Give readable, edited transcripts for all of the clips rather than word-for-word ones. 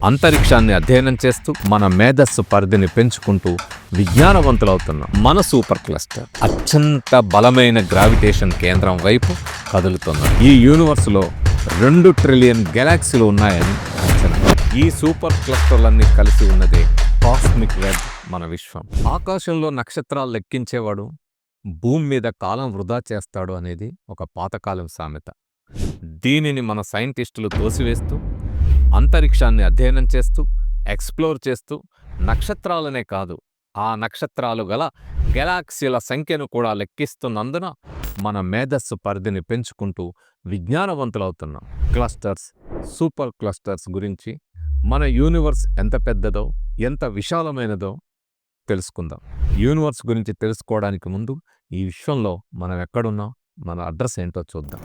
అంతరిక్షాన్ని అధ్యయనం చేస్తూ మన మేధస్సు పరిధిని పెంచుకుంటూ విజ్ఞానవంతులవుతున్నాం. మన సూపర్ క్లస్టర్ అత్యంత బలమైన గ్రావిటేషన్ కేంద్రం వైపు కదులుతున్నాం. ఈ యూనివర్స్లో 2 ట్రిలియన్ గెలాక్సీలు ఉన్నాయని అంచనా. ఈ సూపర్ క్లస్టర్లన్నీ కలిసి ఉన్నదే కాస్మిక్ వెబ్ మన విశ్వం. ఆకాశంలో నక్షత్రాలు లెక్కించేవాడు భూమి మీద కాలం వృధా చేస్తాడు అనేది ఒక పాతకాలం సామెత. దీనిని మన సైంటిస్టులు తోసివేస్తూ అంతరిక్షాన్ని అధ్యయనం చేస్తూ ఎక్స్ప్లోర్ చేస్తూ నక్షత్రాలనే కాదు, ఆ నక్షత్రాలు గల గెలాక్సీల సంఖ్యను కూడా లెక్కిస్తున్నందున మన మేధస్సు పరిధిని పెంచుకుంటూ విజ్ఞానవంతులవుతున్నాం. క్లస్టర్స్, సూపర్ క్లస్టర్స్ గురించి, మన యూనివర్స్ ఎంత పెద్దదో ఎంత విశాలమైనదో తెలుసుకుందాం. యూనివర్స్ గురించి తెలుసుకోవడానికి ముందు ఈ విశ్వంలో మనం ఎక్కడున్నాం, మన అడ్రస్ ఏంటో చూద్దాం.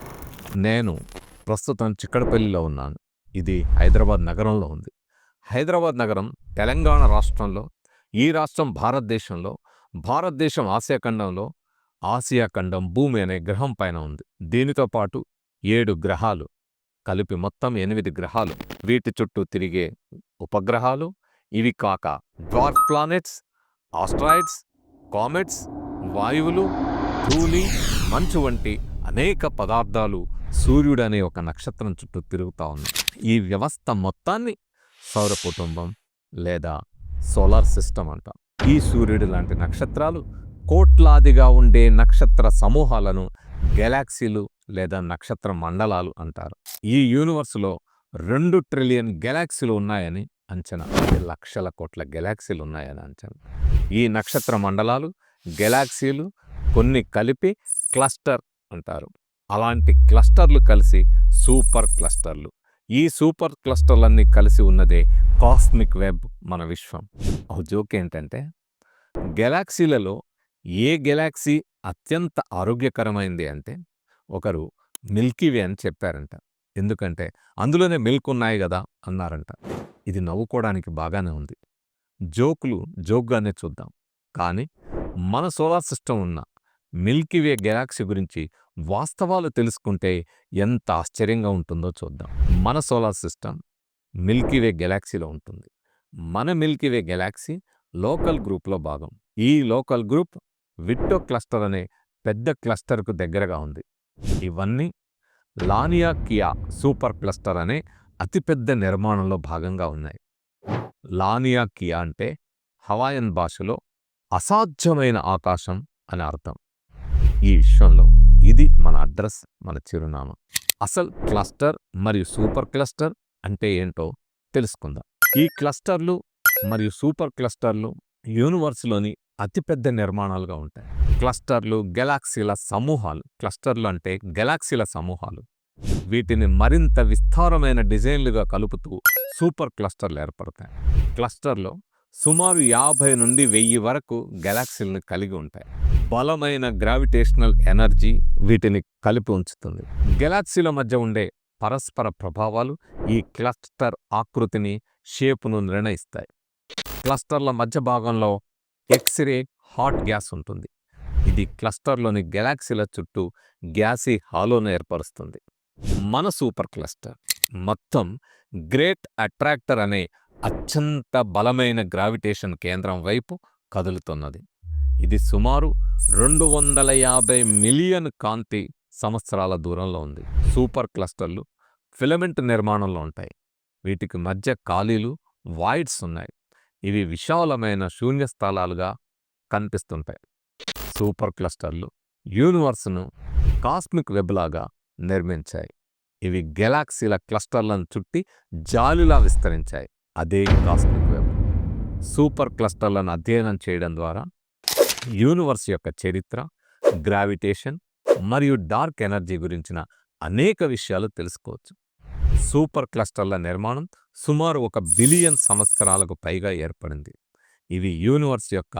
నేను ప్రస్తుతం చిక్కడపల్లిలో ఉన్నాను. ఇది హైదరాబాద్ నగరంలో ఉంది. హైదరాబాద్ నగరం తెలంగాణ రాష్ట్రంలో, ఈ రాష్ట్రం భారతదేశంలో, భారతదేశం ఆసియా ఖండంలో, ఆసియా ఖండం భూమి అనే గ్రహం పైన ఉంది. దీనితో పాటు 7 గ్రహాలు కలిపి మొత్తం 8 గ్రహాలు, వీటి చుట్టూ తిరిగే ఉపగ్రహాలు, ఇవి కాక డ్వార్ఫ్ ప్లానెట్స్, ఆస్ట్రాయిడ్స్, కామెట్స్, వాయువులు, ధూళి, మంచు వంటి అనేక పదార్థాలు సూర్యుడనే ఒక నక్షత్రం చుట్టూ తిరుగుతూ ఉంది. ఈ వ్యవస్థ మొత్తాన్ని సౌర కుటుంబం లేదా సోలార్ సిస్టమ్ అంటాం. ఈ సూర్యుడు లాంటి నక్షత్రాలు కోట్లాదిగా ఉండే నక్షత్ర సమూహాలను గెలాక్సీలు లేదా నక్షత్ర మండలాలు అంటారు. ఈ యూనివర్స్లో 2 ట్రిలియన్ గెలాక్సీలు ఉన్నాయని అంచనా. లక్షల కోట్ల గెలాక్సీలు ఉన్నాయని అంచనా. ఈ నక్షత్ర మండలాలు, గెలాక్సీలు కొన్ని కలిపి క్లస్టర్ అంటారు. అలాంటి క్లస్టర్లు కలిసి సూపర్ క్లస్టర్లు. ఈ సూపర్ క్లస్టర్లన్నీ కలిసి ఉన్నదే కాస్మిక్ వెబ్ మన విశ్వం. ఒక జోక్ ఏంటంటే, గెలాక్సీలలో ఏ గెలాక్సీ అత్యంత ఆరోగ్యకరమైంది అంటే ఒకరు మిల్కీవే అని చెప్పారంట. ఎందుకంటే అందులోనే మిల్క్ ఉన్నాయి కదా అన్నారంట. ఇది నవ్వుకోవడానికి బాగానే ఉంది. జోకులు జోక్గానే చూద్దాం. కానీ మన సోలార్ సిస్టమ్ ఉన్న మిల్కీవే గెలాక్సీ గురించి వాస్తవాలు తెలుసుకుంటే ఎంత ఆశ్చర్యంగా ఉంటుందో చూద్దాం. మన సోలార్ సిస్టమ్ మిల్కీవే గెలాక్సీలో ఉంటుంది. మన మిల్కీవే గెలాక్సీ లోకల్ గ్రూప్లో భాగం. ఈ లోకల్ గ్రూప్ విట్టో క్లస్టర్ అనే పెద్ద క్లస్టర్కు దగ్గరగా ఉంది. ఇవన్నీ లానియాకియా సూపర్ క్లస్టర్ అనే అతిపెద్ద నిర్మాణంలో భాగంగా ఉన్నాయి. లానియాకియా అంటే హవాయన్ భాషలో అసాధ్యమైన ఆకాశం అని అర్థం. ఈ విశ్వంలో ఇది మన అడ్రస్, మన చిరునామా. అసలు క్లస్టర్ మరియు సూపర్ క్లస్టర్ అంటే ఏంటో తెలుసుకుందాం. ఈ క్లస్టర్లు మరియు సూపర్ క్లస్టర్లు యూనివర్స్లోని అతిపెద్ద నిర్మాణాలుగా ఉంటాయి. క్లస్టర్లు గెలాక్సీల సమూహాలు. క్లస్టర్లు అంటే గెలాక్సీల సమూహాలు. వీటిని మరింత విస్తారమైన డిజైన్లుగా కలుపుతూ సూపర్ క్లస్టర్లు ఏర్పడతాయి. క్లస్టర్లో సుమారు 50 నుండి 1000 వరకు గెలాక్సీలను కలిగి ఉంటాయి. బలమైన గ్రావిటేషనల్ ఎనర్జీ వీటిని కలిపి ఉంచుతుంది. గెలాక్సీల మధ్య ఉండే పరస్పర ప్రభావాలు ఈ క్లస్టర్ ఆకృతిని, షేపును నిర్ణయిస్తాయి. క్లస్టర్ల మధ్య భాగంలో ఎక్స్రే హాట్ గ్యాస్ ఉంటుంది. ఇది క్లస్టర్లోని గెలాక్సీల చుట్టూ గ్యాసీ హాలోను ఏర్పరుస్తుంది. మన సూపర్ క్లస్టర్ మొత్తం గ్రేట్ అట్రాక్టర్ అనే అత్యంత బలమైన గ్రావిటేషన్ కేంద్రం వైపు కదులుతున్నది. ఇది సుమారు 250 మిలియన్ కాంతి సంవత్సరాల దూరంలో ఉంది. సూపర్ క్లస్టర్లు ఫిలమెంట్ నిర్మాణంలో ఉంటాయి. వీటికి మధ్య ఖాళీలు, వాయిడ్స్ ఉన్నాయి. ఇవి విశాలమైన శూన్యస్థలాలుగా కనిపిస్తుంటాయి. సూపర్ క్లస్టర్లు యూనివర్స్ను కాస్మిక్ వెబ్లాగా నిర్మించాయి. ఇవి గెలాక్సీల క్లస్టర్లను చుట్టి జాలిలా విస్తరించాయి. అదే కాస్మిక్ వెబ్. సూపర్ క్లస్టర్లను అధ్యయనం చేయడం ద్వారా యూనివర్స్ యొక్క చరిత్ర, గ్రావిటేషన్ మరియు డార్క్ ఎనర్జీ గురించిన అనేక విషయాలు తెలుసుకోవచ్చు. సూపర్ క్లస్టర్ల నిర్మాణం సుమారు 1 బిలియన్ సంవత్సరాలకు పైగా ఏర్పడింది. ఇవి యూనివర్స్ యొక్క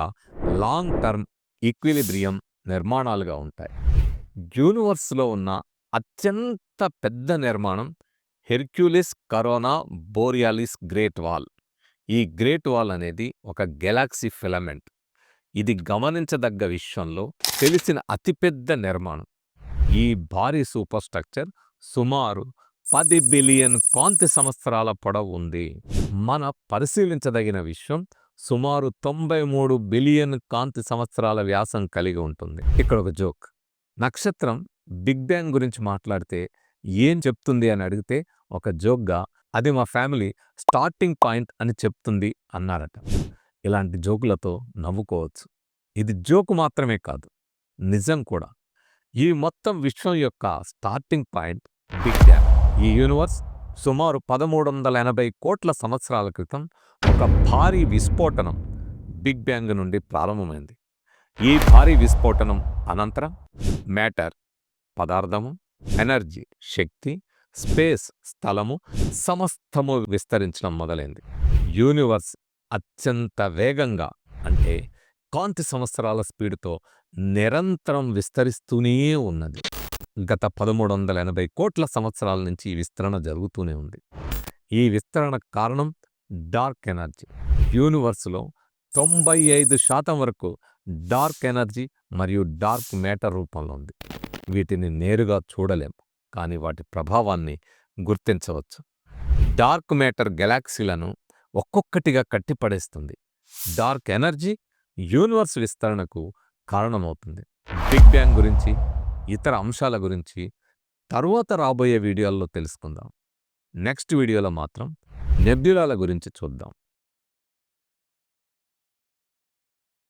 లాంగ్ టర్మ్ ఈక్విలిబ్రియం నిర్మాణాలుగా ఉంటాయి. యూనివర్స్లో ఉన్న అత్యంత పెద్ద నిర్మాణం Hercules corona borealis great wall. ఈ గ్రేట్ వాల్ అనేది ఒక గెలాక్సీ ఫిలమెంట్. ఇది గమనించదగ్గ విశ్వంలో తెలిసిన అతిపెద్ద నిర్మాణం. ఈ భారీ సూపర్ స్ట్రక్చర్ సుమారు 10 బిలియన్ కాంతి సంవత్సరాల పొడవు ఉంది. మన పరిశీలించదగిన విషయం సుమారు 93 బిలియన్ కాంతి సంవత్సరాల వ్యాసం కలిగి ఉంటుంది. ఇక్కడ ఒక జోక్. నక్షత్రం బిగ్ బ్యాంగ్ గురించి మాట్లాడితే ఏం చెప్తుంది అని అడిగితే ఒక జోక్గా అది మా ఫ్యామిలీ స్టార్టింగ్ పాయింట్ అని చెప్తుంది అన్నారట. ఇలాంటి జోకులతో నవ్వుకోవచ్చు. ఇది జోకు మాత్రమే కాదు, నిజం కూడా. ఈ మొత్తం విశ్వం యొక్క స్టార్టింగ్ పాయింట్ బిగ్ బ్యాంగ్. ఈ యూనివర్స్ సుమారు 1380 కోట్ల సంవత్సరాల క్రితం ఒక భారీ విస్ఫోటనం బిగ్ బ్యాంగ్ నుండి ప్రారంభమైంది. ఈ భారీ విస్ఫోటనం అనంతరం మ్యాటర్ పదార్థము, ఎనర్జీ శక్తి, స్పేస్ స్థలము సమస్తము విస్తరించడం మొదలైంది. యూనివర్స్ అత్యంత వేగంగా అంటే కాంతి సంవత్సరాల స్పీడ్తో నిరంతరం విస్తరిస్తూనే ఉన్నది. గత 1380 కోట్ల సంవత్సరాల నుంచి ఈ విస్తరణ జరుగుతూనే ఉంది. ఈ విస్తరణ కారణం డార్క్ ఎనర్జీ. యూనివర్స్లో 95% వరకు డార్క్ ఎనర్జీ మరియు డార్క్ మ్యాటర్ రూపంలో ఉంది. వీటిని నేరుగా చూడలేం, కానీ వాటి ప్రభావాన్ని గుర్తించవచ్చు. డార్క్ మ్యాటర్ గెలాక్సీలను ఒక్కొక్కటిగా కట్టిపడేస్తుంది. డార్క్ ఎనర్జీ యూనివర్స్ విస్తరణకు కారణమవుతుంది. బిగ్ బ్యాంగ్ గురించి, ఇతర అంశాల గురించి తరువాత రాబోయే వీడియోల్లో తెలుసుకుందాం. నెక్స్ట్ వీడియోలో మాత్రం నెబ్యులాల గురించి చూద్దాం.